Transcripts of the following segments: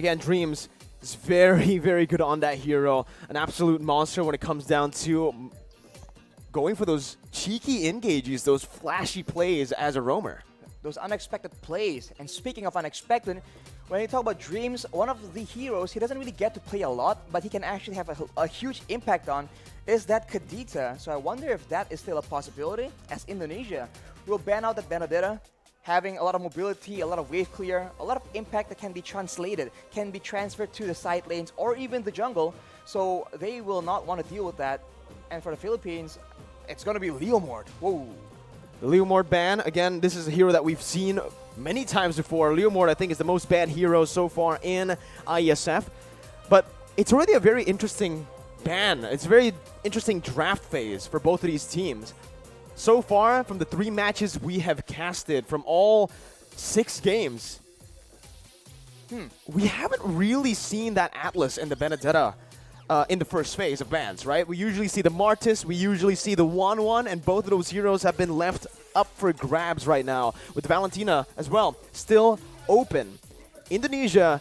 Again, Dreams is very, very good on that hero. An absolute monster when it comes down to going for those cheeky engages, those flashy plays as a roamer. Those unexpected plays. And speaking of unexpected, when you talk about Dreams, one of the heroes he doesn't really get to play a lot, but he can actually have a huge impact on, is that Kadita. So I wonder if that is still a possibility, as Indonesia will ban out that Benedetta, having a lot of mobility, a lot of wave clear, a lot of impact that can be translated, can be transferred to the side lanes or even the jungle. So they will not want to deal with that. And for the Philippines, it's going to be Leomord. Whoa. The Leomord ban, again, this is a hero that we've seen many times before. Leomord, I think, is the most banned hero so far in Iesf. But it's already a very interesting ban. It's a very interesting draft phase for both of these teams. So far, from the 3 matches we have casted from all 6 games, we haven't really seen that Atlas and the Benedetta in the first phase of bans, right? We usually see the Martis, we usually see the 1-1, and both of those heroes have been left up for grabs right now, with Valentina as well still open. Indonesia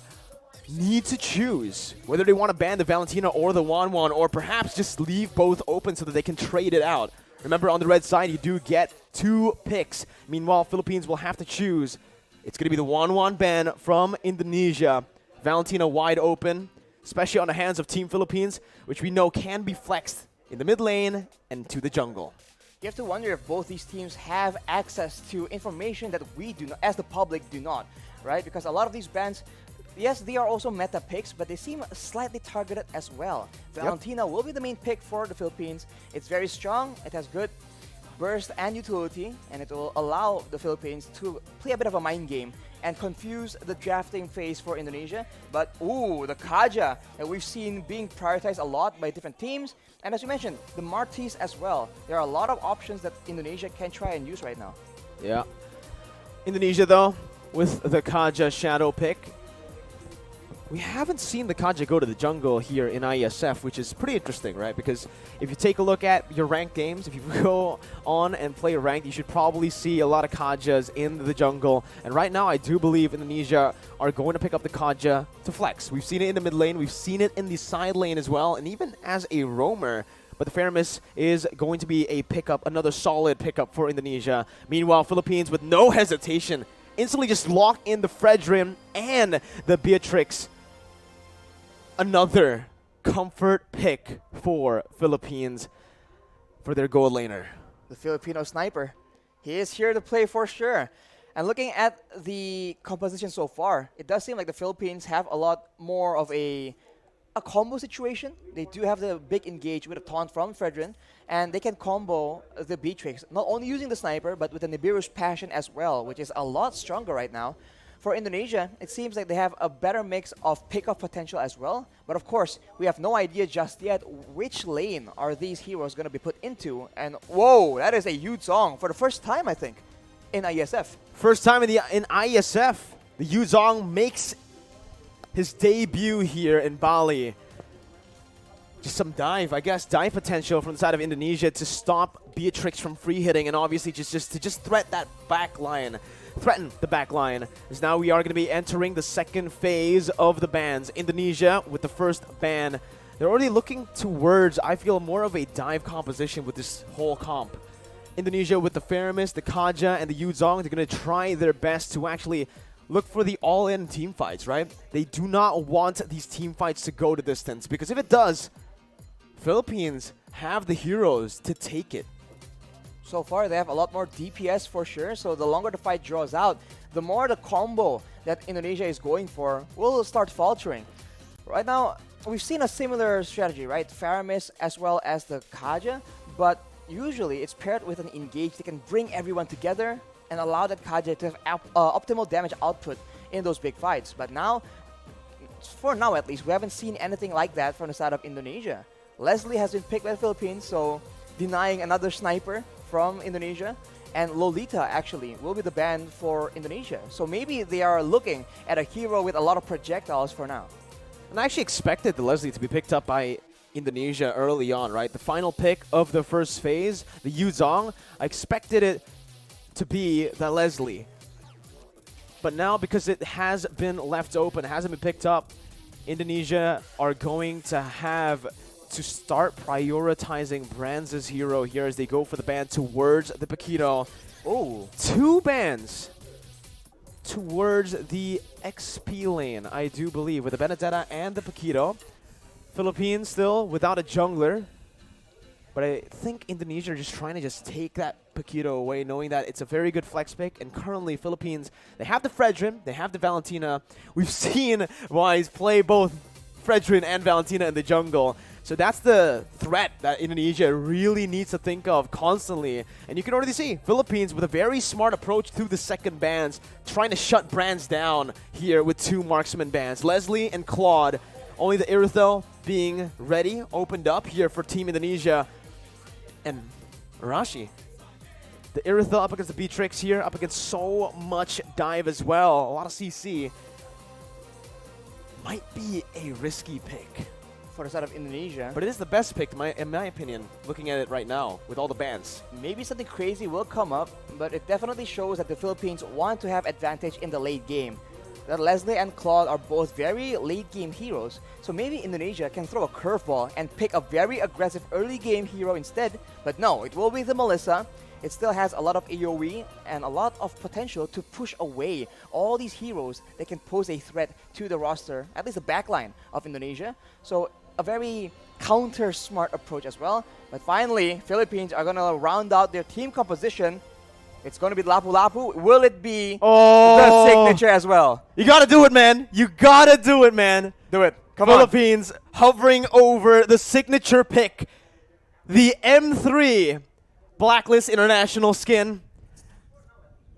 need to choose whether they want to ban the Valentina or the 1-1, or perhaps just leave both open so that they can trade it out. Remember, on the red side, you do get 2 picks. Meanwhile, Philippines will have to choose. It's going to be the 1-1 ban from Indonesia. Valentina wide open, especially on the hands of Team Philippines, which we know can be flexed in the mid lane and to the jungle. You have to wonder if both these teams have access to information that we do not, as the public do not, right? Because a lot of these bans, yes, they are also meta picks, but they seem slightly targeted as well. Valentina will be the main pick for the Philippines. It's very strong, it has good burst and utility, and it will allow the Philippines to play a bit of a mind game and confuse the drafting phase for Indonesia. But, ooh, the Kaja that we've seen being prioritized a lot by different teams. And as you mentioned, the Martis as well. There are a lot of options that Indonesia can try and use right now. Yeah. Indonesia, though, with the Kaja shadow pick, we haven't seen the Kaja go to the jungle here in Iesf, which is pretty interesting, right? Because if you take a look at your ranked games, if you go on and play ranked, you should probably see a lot of Kajas in the jungle. And right now, I do believe Indonesia are going to pick up the Kaja to flex. We've seen it in the mid lane, we've seen it in the side lane as well, and even as a roamer. But the Fairness is going to be a pickup, another solid pickup for Indonesia. Meanwhile, Philippines, with no hesitation, instantly just lock in the Fredrin and the Beatrix. Another comfort pick for Philippines for their gold laner. The Filipino sniper. He is here to play for sure. And looking at the composition so far, it does seem like the Philippines have a lot more of a combo situation. They do have the big engage with a taunt from Fredrin, and they can combo the Beatrix, not only using the sniper, but with the Nibiru's Passion as well, which is a lot stronger right now. For Indonesia, it seems like they have a better mix of pick-up potential as well. But of course, we have no idea just yet which lane are these heroes going to be put into. And whoa, that is a huge song for the first time, I think, in Iesf. First time in Iesf, the Yuzong makes his debut here in Bali. Just some dive, I guess, dive potential from the side of Indonesia to stop Beatrix from free hitting, and obviously just threat that back line. Threaten the back line, as now we are going to be entering the second phase of the bans. Indonesia with the first ban. They're already looking towards, I feel, more of a dive composition with this whole comp. Indonesia with the Faramis, the Kaja, and the Yuzong, they're going to try their best to actually look for the all-in team fights, right? They do not want these team fights to go the distance, because if it does, Philippines have the heroes to take it. So far, they have a lot more DPS for sure, so the longer the fight draws out, the more the combo that Indonesia is going for will start faltering. Right now, we've seen a similar strategy, right? Faramis as well as the Kaja, but usually it's paired with an engage that can bring everyone together and allow that Kaja to have optimal damage output in those big fights. But now, for now at least, we haven't seen anything like that from the side of Indonesia. Leslie has been picked by the Philippines, so denying another sniper from Indonesia, and Lolita actually will be the ban for Indonesia. So maybe they are looking at a hero with a lot of projectiles for now. And I actually expected the Leslie to be picked up by Indonesia early on, right? The final pick of the first phase, the Yuzong, I expected it to be the Leslie. But now, because it has been left open, hasn't been picked up, Indonesia are going to have to start prioritizing Brands' hero here as they go for the ban towards the Paquito. Oh, 2 bans towards the XP lane, I do believe, with the Benedetta and the Paquito. Philippines still without a jungler. But I think Indonesia are just trying to just take that Paquito away, knowing that it's a very good flex pick. And currently, Philippines, they have the Fredrin, they have the Valentina. We've seen Wise play both Fredrin and Valentina in the jungle. So that's the threat that Indonesia really needs to think of constantly. And you can already see Philippines with a very smart approach to the second bans, trying to shut Brands down here with 2 marksman bans. Leslie and Claude, only the Irithel being ready, opened up here for Team Indonesia. And Arashi, the Irithel up against the Beatrix here, up against so much dive as well. A lot of CC. Might be a risky pick for the side of Indonesia. but it is the best pick, in my opinion, looking at it right now, with all the bans. Maybe something crazy will come up, but it definitely shows that the Philippines want to have advantage in the late game. That Leslie and Claude are both very late game heroes, so maybe Indonesia can throw a curveball and pick a very aggressive early game hero instead. But no, it will be the Melissa. It still has a lot of AoE and a lot of potential to push away all these heroes that can pose a threat to the roster, at least the backline of Indonesia. So a very counter-smart approach as well. But finally, Philippines are going to round out their team composition. It's going to be Lapu Lapu. Will it be the signature as well? You gotta do it, man. You gotta do it, man. Do it. Come Philippines hovering over the signature pick. The M3 Blacklist International skin.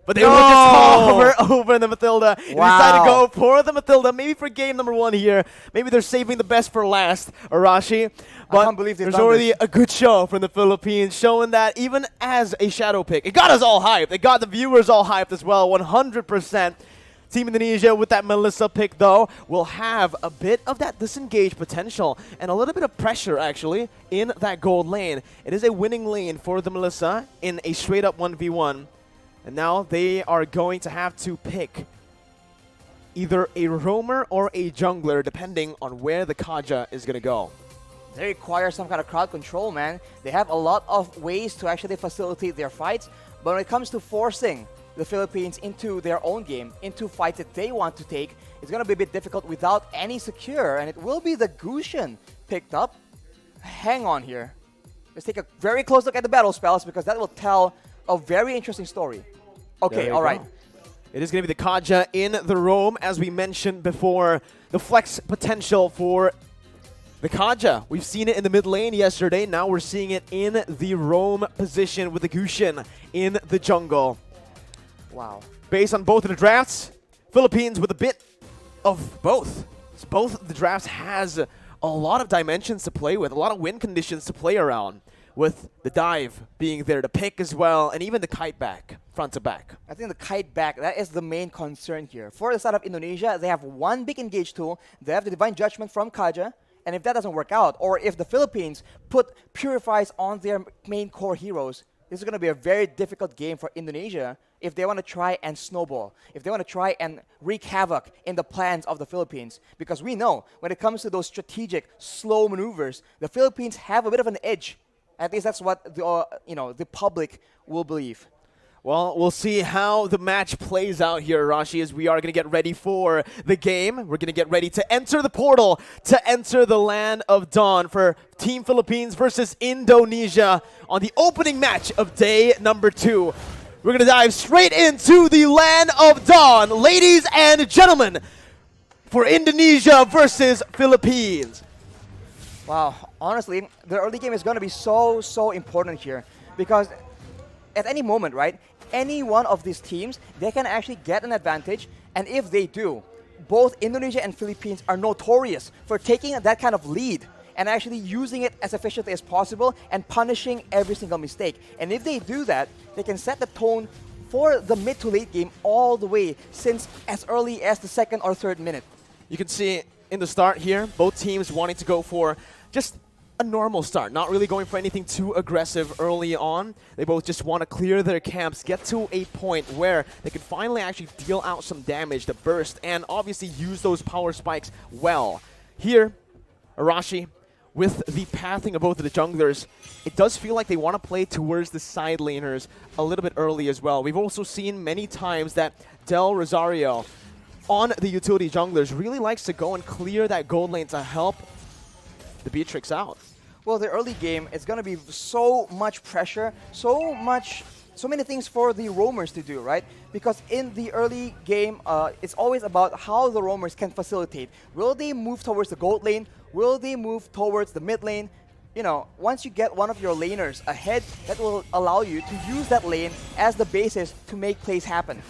But they will just hover over the Matilda. They decided to go for the Matilda, maybe for game number 1 here. Maybe they're saving the best for last, Arashi. But I can't believe they've there's done already this. a good show from the Philippines, showing that even as a shadow pick, it got us all hyped. It got the viewers all hyped as well, 100%. Team Indonesia with that Melissa pick, though, will have a bit of that disengage potential and a little bit of pressure, actually, in that gold lane. It is a winning lane for the Melissa in a straight-up 1v1. And now they are going to have to pick either a roamer or a jungler, depending on where the Kaja is going to go. They require some kind of crowd control, man. They have a lot of ways to actually facilitate their fights, but when it comes to forcing the Philippines into their own game, into fights that they want to take, it's going to be a bit difficult without any secure, and it will be the Gusion picked up. Hang on here. Let's take a very close look at the battle spells, because that will tell a very interesting story. Okay, all right. It is going to be the Kaja in the roam, as we mentioned before. The flex potential for the Kaja. We've seen it in the mid lane yesterday. Now we're seeing it in the roam position with the Gushin in the jungle. Wow. Based on both of the drafts, Philippines with a bit of both. Both of the drafts has a lot of dimensions to play with, a lot of win conditions to play around, with the dive being there to pick as well, and even the kite back, front to back. I think the kite back, that is the main concern here. For the side of Indonesia, they have one big engage tool. They have the Divine Judgment from Kaja. And if that doesn't work out, or if the Philippines put Purifies on their main core heroes, this is going to be a very difficult game for Indonesia if they want to try and snowball, if they want to try and wreak havoc in the plans of the Philippines. Because we know, when it comes to those strategic, slow maneuvers, the Philippines have a bit of an edge. At least that's what the public will believe. Well, we'll see how the match plays out here, Rashi, as we are going to get ready for the game. We're going to get ready to enter the portal, to enter the Land of Dawn for Team Philippines versus Indonesia on the opening match of day number 2. We're going to dive straight into the Land of Dawn, ladies and gentlemen, for Indonesia versus Philippines. Wow, honestly, the early game is going to be so important here, because at any moment, right, any one of these teams, they can actually get an advantage, and if they do, both Indonesia and Philippines are notorious for taking that kind of lead and actually using it as efficiently as possible and punishing every single mistake. And if they do that, they can set the tone for the mid to late game all the way since as early as the 2nd or 3rd minute. You can see in the start here, both teams wanting to go for just a normal start, not really going for anything too aggressive early on. They both just want to clear their camps, get to a point where they can finally actually deal out some damage, the burst, and obviously use those power spikes well. Here, Arashi, with the pathing of both of the junglers, it does feel like they want to play towards the side laners a little bit early as well. We've also seen many times that Del Rosario on the utility junglers really likes to go and clear that gold lane to help the Beatrix out. Well, the early game, it's going to be so much pressure, so many things for the roamers to do, right? Because in the early game, it's always about how the roamers can facilitate. Will they move towards the gold lane? Will they move towards the mid lane? You know, once you get one of your laners ahead, that will allow you to use that lane as the basis to make plays happen.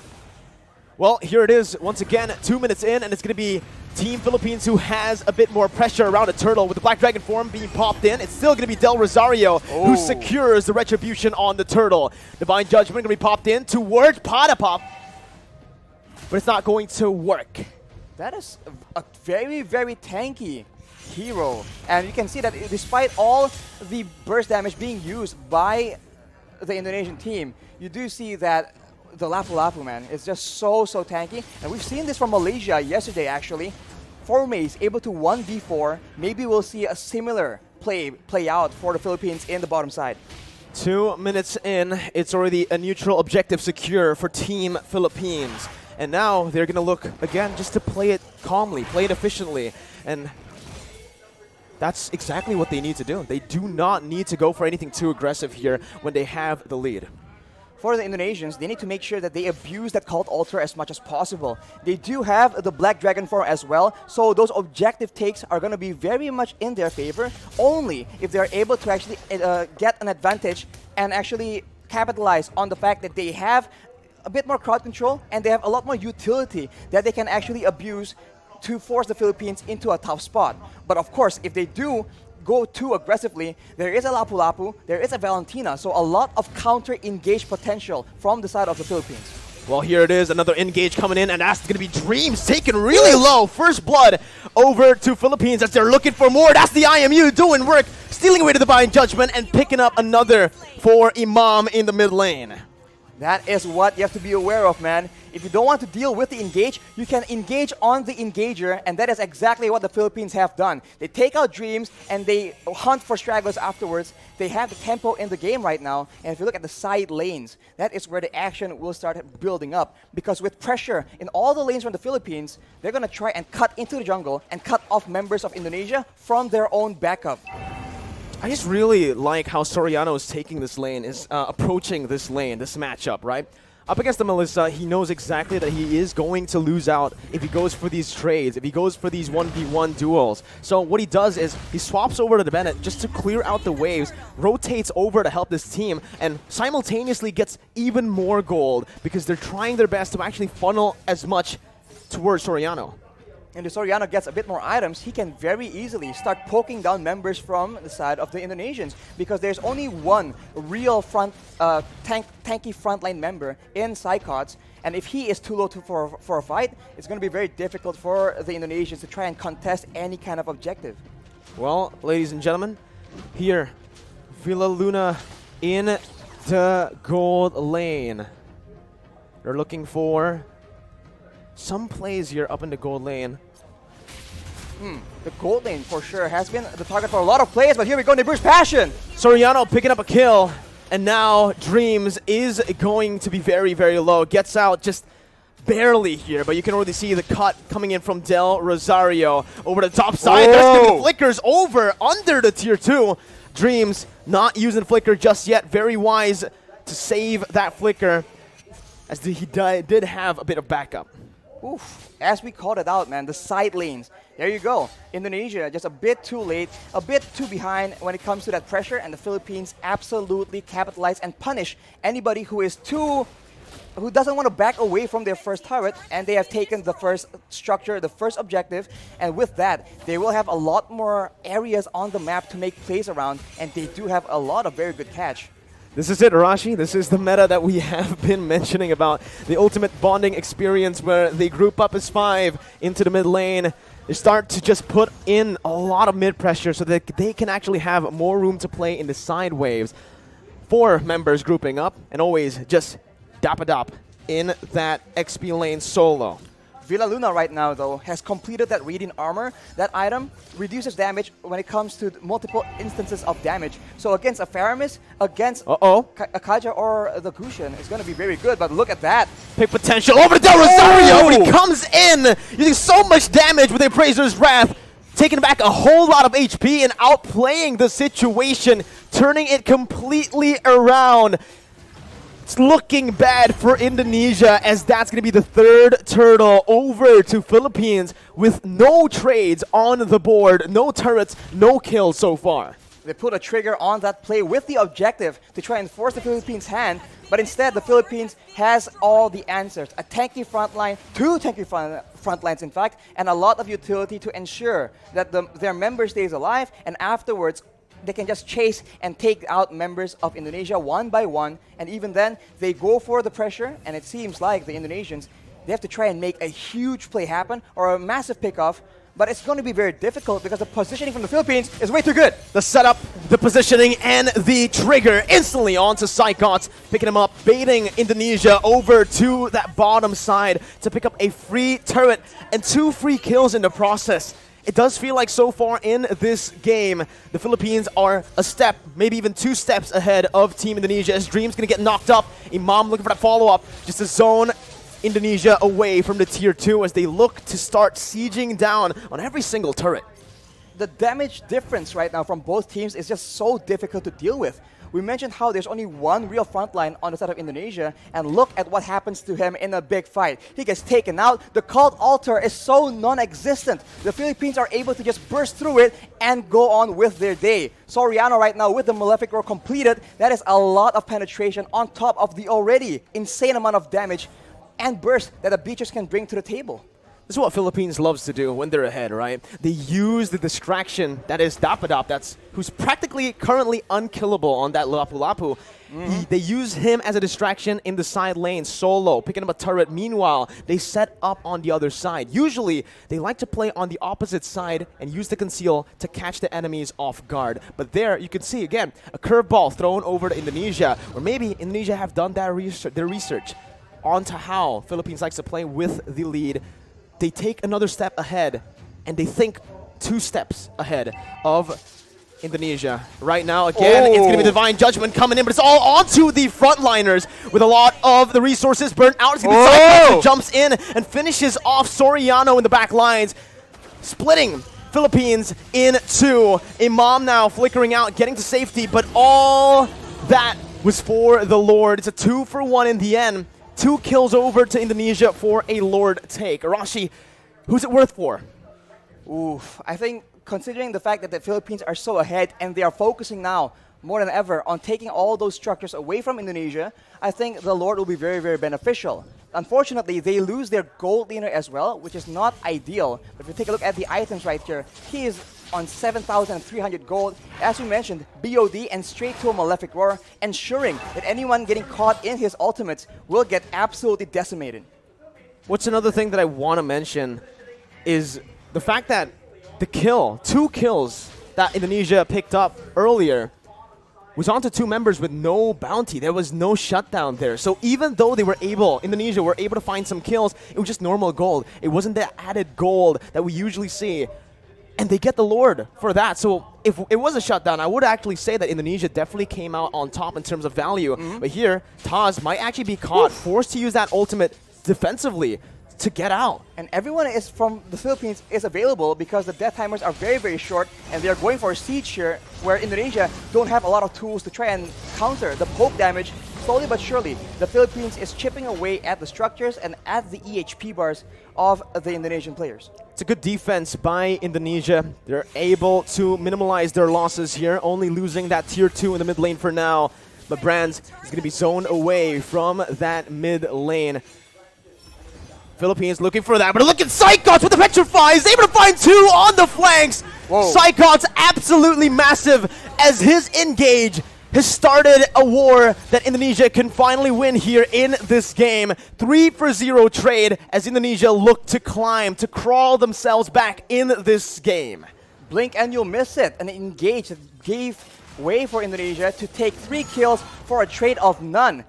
Well, here it is once again, 2 minutes in, and it's going to be Team Philippines who has a bit more pressure around a turtle with the Black Dragon form being popped in. It's still going to be Del Rosario who secures the retribution on the turtle. Divine Judgment going to be popped in towards Patapop, but it's not going to work. That is a very, very tanky hero. And you can see that despite all the burst damage being used by the Indonesian team, you do see that the Lapu-Lapu, man, is just so tanky. And we've seen this from Malaysia yesterday, actually. Formace able to 1v4. Maybe we'll see a similar play out for the Philippines in the bottom side. 2 minutes in, it's already a neutral objective secure for Team Philippines. And now they're going to look, again, just to play it calmly, play it efficiently. And that's exactly what they need to do. They do not need to go for anything too aggressive here when they have the lead. For the Indonesians, they need to make sure that they abuse that Cult Altar as much as possible. They do have the Black Dragon form as well, so those objective takes are going to be very much in their favor, only if they're able to actually get an advantage and actually capitalize on the fact that they have a bit more crowd control and they have a lot more utility that they can actually abuse to force the Philippines into a tough spot. But of course, if they do go too aggressively, there is a Lapu-Lapu, there is a Valentina, so a lot of counter-engage potential from the side of the Philippines. Well, here it is, another engage coming in, and that's going to be Dreams taken really low. First blood over to Philippines as they're looking for more. That's the IMU doing work, stealing away to the Divine Judgment and picking up another for Imam in the mid lane. That is what you have to be aware of, man. If you don't want to deal with the engage, you can engage on the engager, and that is exactly what the Philippines have done. They take out Dreams, and they hunt for stragglers afterwards. They have the tempo in the game right now, and if you look at the side lanes, that is where the action will start building up. Because with pressure in all the lanes from the Philippines, they're going to try and cut into the jungle and cut off members of Indonesia from their own backup. I just really like how Soriano is taking this lane, is approaching this lane, this matchup, right? Up against the Melissa, he knows exactly that he is going to lose out if he goes for these trades, if he goes for these 1v1 duels. So what he does is he swaps over to the Bennett just to clear out the waves, rotates over to help this team, and simultaneously gets even more gold because they're trying their best to actually funnel as much towards Soriano. And if Soriano gets a bit more items, he can very easily start poking down members from the side of the Indonesians, because there's only one real tanky frontline member in Psychots, and if he is too low for a fight, it's going to be very difficult for the Indonesians to try and contest any kind of objective. Well, ladies and gentlemen, here, Villa Luna in the gold lane. They're looking for some plays here up in the gold lane. The gold lane for sure has been the target for a lot of plays, but here we go, Nibiru's Passion! Soriano picking up a kill, and now Dreams is going to be very, very low. Gets out just barely here, but you can already see the cut coming in from Del Rosario over the top side. There's going to be flickers over under the tier 2. Dreams not using flicker just yet. Very wise to save that flicker, as he did have a bit of backup. Oof. As we called it out, man, the side lanes. There you go. Indonesia just a bit too late, a bit too behind when it comes to that pressure, and the Philippines absolutely capitalize and punish anybody who doesn't want to back away from their first turret, and they have taken the first structure, the first objective, and with that, they will have a lot more areas on the map to make plays around, and they do have a lot of very good catch. This is it, Arashi. This is the meta that we have been mentioning about. The ultimate bonding experience where they group up as 5 into the mid lane. They start to just put in a lot of mid pressure so that they can actually have more room to play in the side waves. 4 members grouping up and always just dap in that XP lane solo. Villa Luna right now, though, has completed that Radiant Armor. That item reduces damage when it comes to multiple instances of damage. So against a Faramis, against a Kaja or the Gusion, it's going to be very good. But look at that. Pick potential over to Del Rosario, but he comes in using so much damage with the Appraiser's Wrath, taking back a whole lot of HP and outplaying the situation, turning it completely around. It's looking bad for Indonesia, as that's going to be the 3rd turtle over to Philippines with no trades on the board, no turrets, no kills so far. They put a trigger on that play with the objective to try and force the Philippines' hand, but instead the Philippines has all the answers. A tanky front line, 2 tanky front lines in fact, and a lot of utility to ensure that their member stays alive, and afterwards they can just chase and take out members of Indonesia one by one, and even then, they go for the pressure, and it seems like the Indonesians, they have to try and make a huge play happen, or a massive pickoff, but it's going to be very difficult because the positioning from the Philippines is way too good. The setup, the positioning, and the trigger instantly onto Psychots, picking him up, baiting Indonesia over to that bottom side to pick up a free turret and 2 free kills in the process. It does feel like so far in this game, the Philippines are a step, maybe even 2 steps ahead of Team Indonesia, as Dream's going to get knocked up. Imam looking for that follow-up, just to zone Indonesia away from the tier 2 as they look to start sieging down on every single turret. The damage difference right now from both teams is just so difficult to deal with. We mentioned how there's only one real frontline on the side of Indonesia, and look at what happens to him in a big fight. He gets taken out. The cult altar is so non-existent. The Philippines are able to just burst through it and go on with their day. Soriano right now with the Malefic Roar completed. That is a lot of penetration on top of the already insane amount of damage and burst that the Beaches can bring to the table. This is what Philippines loves to do when they're ahead, right? They use the distraction that is Dapadap, who's practically currently unkillable on that Lapu-Lapu. They use him as a distraction in the side lane, solo, picking up a turret. Meanwhile, they set up on the other side. Usually, they like to play on the opposite side and use the conceal to catch the enemies off guard. But there, you can see, again, a curveball thrown over to Indonesia, or maybe Indonesia have done their research onto how Philippines likes to play with the lead. They take another step ahead, and they think 2 steps ahead of Indonesia. Right now, again, it's going to be Divine Judgment coming in, but it's all onto the frontliners with a lot of the resources burnt out. It's going to be Cyclops who jumps in and finishes off Soriano in the back lines, splitting Philippines in 2. Imam now flickering out, getting to safety, but all that was for the Lord. It's a 2-for-1 in the end. 2 kills over to Indonesia for a Lord take. Arashi, who's it worth for? Oof, I think considering the fact that the Philippines are so ahead and they are focusing now more than ever on taking all those structures away from Indonesia, I think the Lord will be very, very beneficial. Unfortunately, they lose their gold leaner as well, which is not ideal. But if you take a look at the items right here, he is on 7,300 gold. As we mentioned, BOD and straight to a Malefic Roar, ensuring that anyone getting caught in his ultimates will get absolutely decimated. What's another thing that I want to mention is the fact that the 2 kills that Indonesia picked up earlier was onto 2 members with no bounty. There was no shutdown there. So even though Indonesia were able to find some kills, it was just normal gold. It wasn't the added gold that we usually see. And they get the Lord for that. So if it was a shutdown, I would actually say that Indonesia definitely came out on top in terms of value. But here, Taz might actually be caught, forced to use that ultimate defensively to get out. And everyone is from the Philippines is available because the death timers are very, very short, and they're going for a siege here where Indonesia don't have a lot of tools to try and counter the poke damage. Slowly but surely, the Philippines is chipping away at the structures and at the EHP bars of the Indonesian players. It's a good defense by Indonesia. They're able to minimize their losses here, only losing that tier 2 in the mid lane for now. But Brands is going to be zoned away from that mid lane. Philippines looking for that, but look at Psychots with the Petrify. He's able to find 2 on the flanks. Psychots absolutely massive as his engage has started a war that Indonesia can finally win here in this game. 3-0 trade as Indonesia look to climb, to crawl themselves back in this game. Blink and you'll miss it. An engage that gave way for Indonesia to take 3 kills for a trade of none.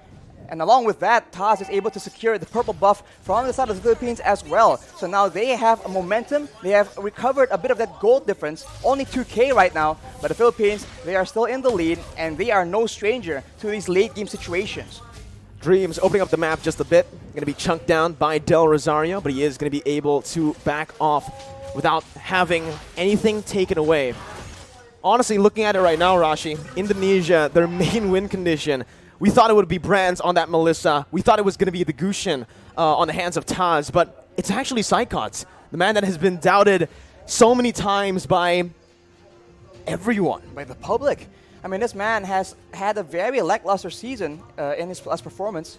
And along with that, Taz is able to secure the purple buff from the side of the Philippines as well. So now they have a momentum. They have recovered a bit of that gold difference. Only 2K right now. But the Philippines, they are still in the lead. And they are no stranger to these late game situations. Dreams opening up the map just a bit. Going to be chunked down by Del Rosario. But he is going to be able to back off without having anything taken away. Honestly, looking at it right now, Rashi, Indonesia, their main win condition, we thought it would be Brands on that Melissa. We thought it was going to be the Gushin on the hands of Taz, but it's actually Sycots, the man that has been doubted so many times by everyone. By the public. I mean, this man has had a very lackluster season in his last performance.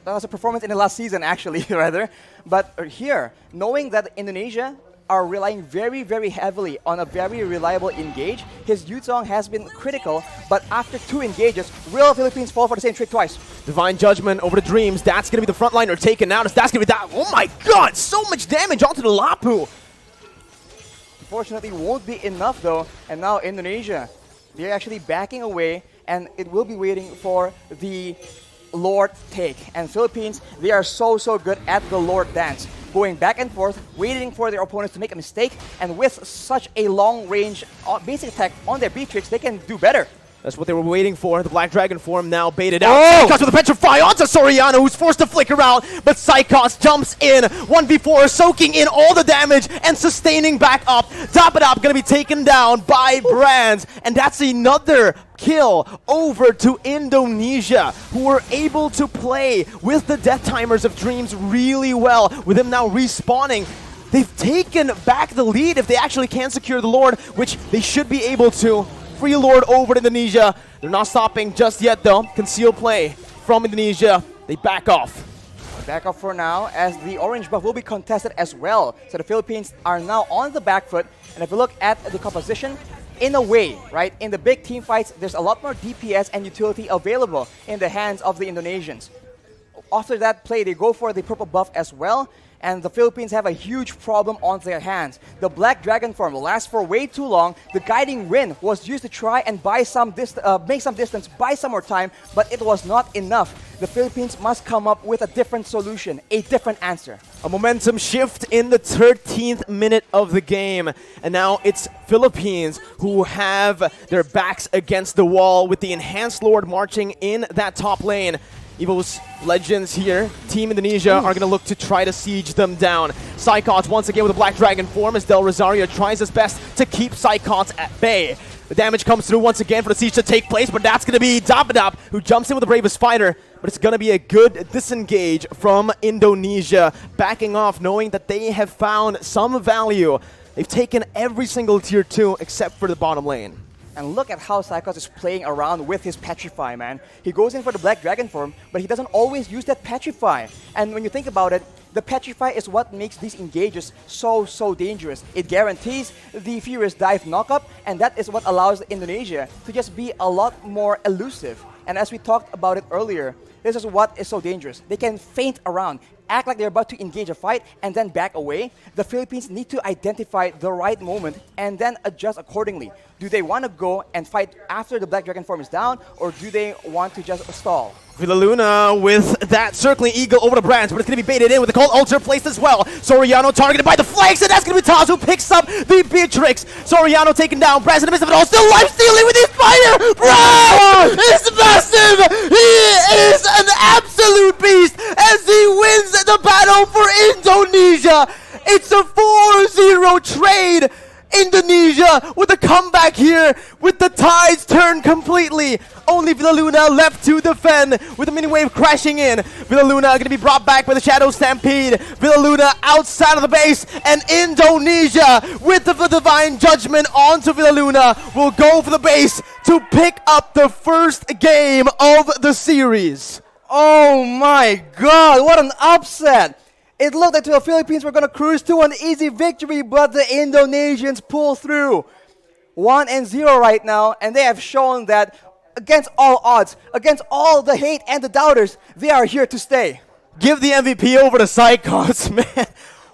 That was a performance in the last season, actually, rather. But here, knowing that Indonesia are relying very, very heavily on a very reliable engage. His Yuzong has been critical, but after 2 engages, will Philippines fall for the same trick twice? Divine Judgment over the Dreams. That's going to be the front liner taken out. That's going to be that. Oh my god, so much damage onto the Lapu. Unfortunately, won't be enough though. And now Indonesia, they're actually backing away, and it will be waiting for the Lord take. And Philippines, they are so good at the Lord dance. Going back and forth, waiting for their opponents to make a mistake, and with such a long-range basic attack on their B-Tricks, they can do better. That's what they were waiting for. The Black Dragon form now baited out. Sycots with a Petrify onto Soriano, who's forced to flicker out, but Sycots jumps in. 1v4, soaking in all the damage and sustaining back up. Top it up, gonna be taken down by Brands, and that's another kill over to Indonesia, who were able to play with the death timers of Dreams really well. With him now respawning, they've taken back the lead if they actually can secure the Lord, which they should be able to. Free Lord over to Indonesia. They're not stopping just yet though. Concealed play from Indonesia. They back off. Back off for now, as the orange buff will be contested as well. So the Philippines are now on the back foot. And if you look at the composition, in a way, right, in the big team fights, there's a lot more DPS and utility available in the hands of the Indonesians. After that play, they go for the purple buff as well. And the Philippines have a huge problem on their hands. The Black Dragon form will last for way too long. The Guiding Wind was used to try and buy some make some distance, buy some more time, but it was not enough. The Philippines must come up with a different solution, a different answer. A momentum shift in the 13th minute of the game. And now it's Philippines who have their backs against the wall with the Enhanced Lord marching in that top lane. Evos Legends here, Team Indonesia are going to look to try to siege them down. Sycots once again with a Black Dragon form as Del Rosario tries his best to keep Sycots at bay. The damage comes through once again for the siege to take place, but that's going to be Dapadap who jumps in with the bravest fighter. But it's going to be a good disengage from Indonesia, backing off knowing that they have found some value. They've taken every single tier 2 except for the bottom lane. And look at how Sycots is playing around with his Petrify, man. He goes in for the Black Dragon form, but he doesn't always use that Petrify. And when you think about it, the Petrify is what makes these engages so dangerous. It guarantees the Furious Dive knockup, and that is what allows Indonesia to just be a lot more elusive. And as we talked about it earlier, this is what is so dangerous. They can feint around, act like they're about to engage a fight, and then back away. The Philippines need to identify the right moment and then adjust accordingly. Do they want to go and fight after the Black Dragon form is down, or do they want to just stall? Villaluna with that circling eagle over the Brands, but it's going to be baited in with the cold ultra placed as well. Soriano targeted by the flanks, and that's going to be Taz who picks up the Beatrix. Soriano taken down, Brands in the midst of it all, still life stealing with his fire! Bro! It's massive! He is an absolute beast as he wins the battle for Indonesia! It's a 4-0 trade! Indonesia with a comeback here with the tides turned completely. Only Villaluna left to defend with the mini wave crashing in. Villaluna going to be brought back by the Shadow Stampede. Villaluna outside of the base, and Indonesia with the Divine Judgment onto Villaluna will go for the base to pick up the first game of the series. Oh my god, what an upset! It looked like the Philippines were going to cruise to an easy victory, but the Indonesians pull through. 1-0 right now, and they have shown that against all odds, against all the hate and the doubters, they are here to stay. Give the MVP over to Psychos, man.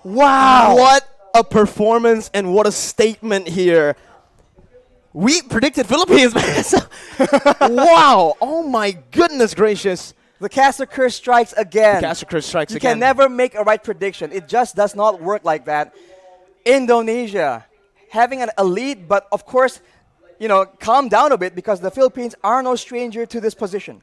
Wow. What a performance and what a statement here. We predicted Philippines, man. Wow. Oh my goodness gracious. The caster curse strikes again. Caster curse strikes You again. can never make a right prediction. It just does not work like that. Indonesia, having an elite, but of course, calm down a bit because the Philippines are no stranger to this position.